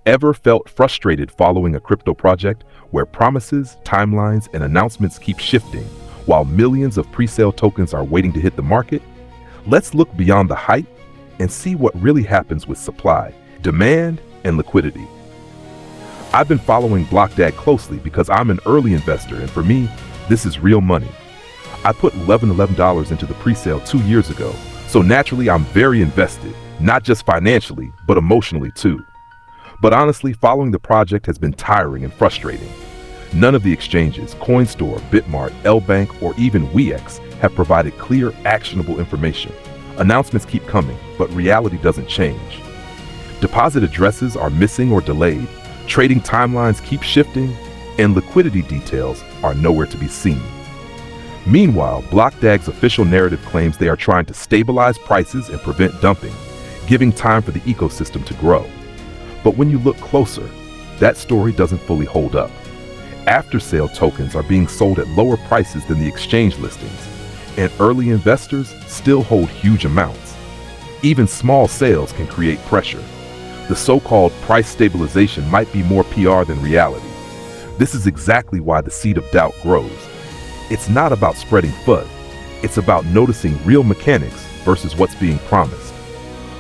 Ever felt frustrated following a crypto project where promises, timelines, and announcements keep shifting while millions of presale tokens are waiting to hit the market? Let's look beyond the hype and see what really happens with supply, demand, and liquidity. I've been following BlockDAG closely because I'm an early investor, and for me, this is real money. I put $11 into the presale 2 years ago, so naturally I'm very invested, not just financially, but emotionally too. But honestly, following the project has been tiring and frustrating. None of the exchanges, CoinStore, Bitmart, LBank, or even WeX have provided clear, actionable information. Announcements keep coming, but reality doesn't change. Deposit addresses are missing or delayed, trading timelines keep shifting, and liquidity details are nowhere to be seen. Meanwhile, BlockDAG's official narrative claims they are trying to stabilize prices and prevent dumping, giving time for the ecosystem to grow. But when you look closer, that story doesn't fully hold up. After-sale tokens are being sold at lower prices than the exchange listings, and early investors still hold huge amounts. Even small sales can create pressure. The so-called price stabilization might be more PR than reality. This is exactly why the seed of doubt grows. It's not about spreading FUD. It's about noticing real mechanics versus what's being promised.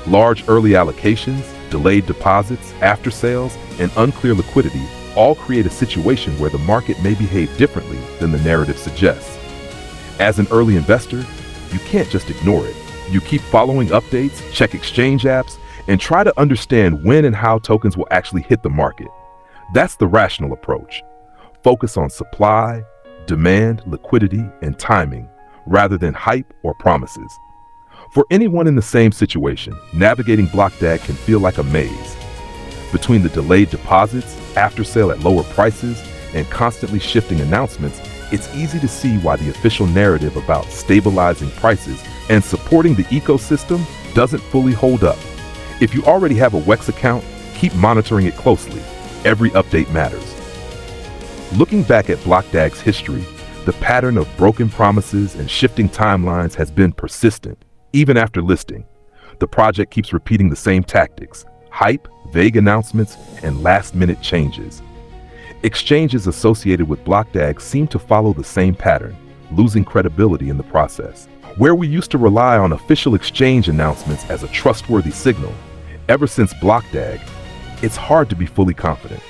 Large early allocations, delayed deposits, after sales, and unclear liquidity all create a situation where the market may behave differently than the narrative suggests. As an early investor, you can't just ignore it. You keep following updates, check exchange apps, and try to understand when and how tokens will actually hit the market. That's the rational approach. Focus on supply, demand, liquidity, and timing, rather than hype or promises. For anyone in the same situation, navigating BlockDAG can feel like a maze. Between the delayed deposits, after sale at lower prices, and constantly shifting announcements, it's easy to see why the official narrative about stabilizing prices and supporting the ecosystem doesn't fully hold up. If you already have a WEX account, keep monitoring it closely. Every update matters. Looking back at BlockDAG's history, the pattern of broken promises and shifting timelines has been persistent. Even after listing, the project keeps repeating the same tactics: hype, vague announcements, and last-minute changes. Exchanges associated with BlockDAG seem to follow the same pattern, losing credibility in the process. Where we used to rely on official exchange announcements as a trustworthy signal, ever since BlockDAG, it's hard to be fully confident.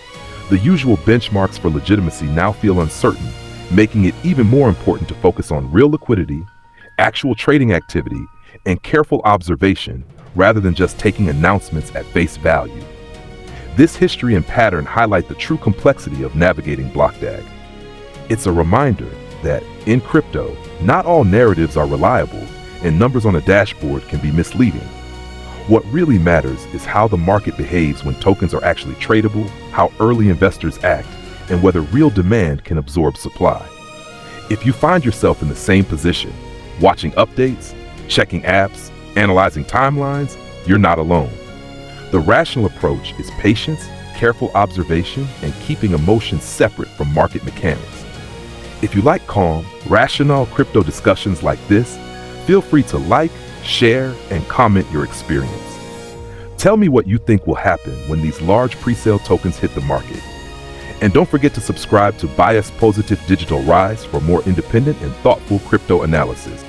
The usual benchmarks for legitimacy now feel uncertain, making it even more important to focus on real liquidity, actual trading activity, and careful observation rather than just taking announcements at face value. This history and pattern highlight the true complexity of navigating BlockDAG. It's a reminder that, in crypto, not all narratives are reliable, and numbers on a dashboard can be misleading. What really matters is how the market behaves when tokens are actually tradable, how early investors act, and whether real demand can absorb supply. If you find yourself in the same position, watching updates, checking apps, analyzing timelines, you're not alone. The rational approach is patience, careful observation, and keeping emotions separate from market mechanics. If you like calm, rational crypto discussions like this, feel free to like, share, and comment your experience. Tell me what you think will happen when these large presale tokens hit the market. And don't forget to subscribe to Bias Positive Digital Rise for more independent and thoughtful crypto analysis.